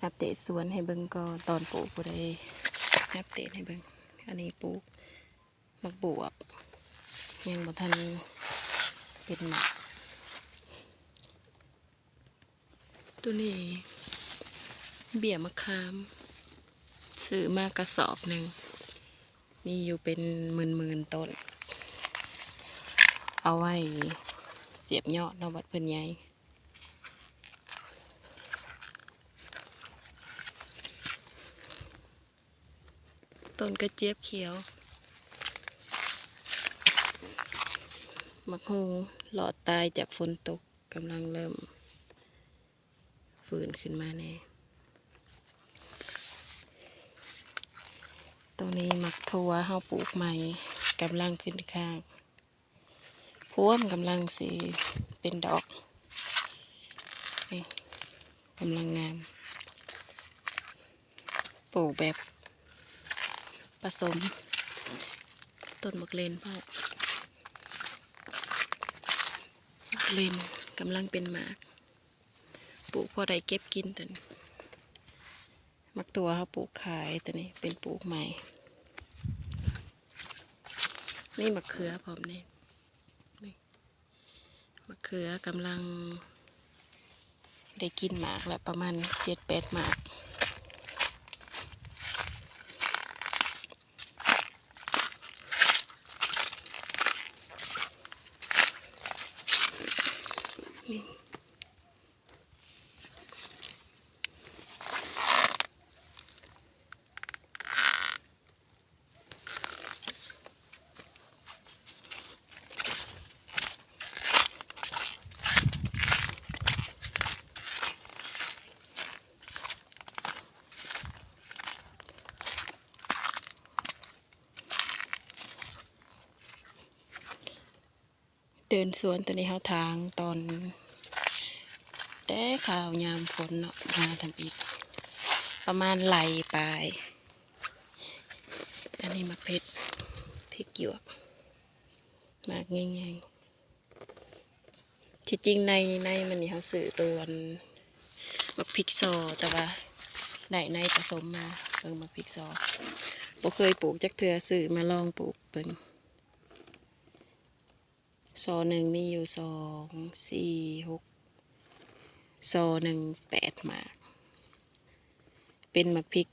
อัปเดตสวนให้เบิ่งก็ตอนปลูกบ่ได้อัปเดตให้เบิ่งอันนี้ปลูกมักบวบยังบ่ทันเป็นหมากตัวนี้เบี้ยมะขามซื้อมากระสอบหนึ่งมีอยู่เป็นหมื่นต้นเอาไว้เสียบยอดเนาะบัดเพิ่นใหญ่ต้นกระเจี๊ยบเขียวมักฮุงหลอดตายจากฝนตกกำลังเริ่มฟื้นขึ้นมาแน่ตรงนี้มักทั่วเฮาปลูกใหม่กำลังขึ้นข้างพวมกำลังสีเป็นดอกนี่กำลังงามปลูกแบบผสมต้นมะเลนพ่อมะเลนกำลังเป็นหมากปลูกพอได้เก็บกินแต่มักตัวเขาปลูกขายแต่นี่เป็นปลูกใหม่นี่มะเขือพร้อมนี่มะเขือกำลังได้กินหมากแล้วประมาณ7-8หมากนี่เดินสวนตัวนี้เขาทางตอนแต่ข่าวยามฝนเนาะมาทำอีกประมาณไหลปลายอันนี้มะเพชรพริกหยวกมากง่ายๆที่จริงในมันนี่เขาสื่อตัวมะพริกซอแต่ว่าในผสมมาเบิ่งมะพริกซอบ่เคยปลูกจักเทื่อสื่อมาลองปลูกเบิ่งซอหนึ่งมีอยู่2 4 6ซอหนึ่ง8หมากเป็นมะพริก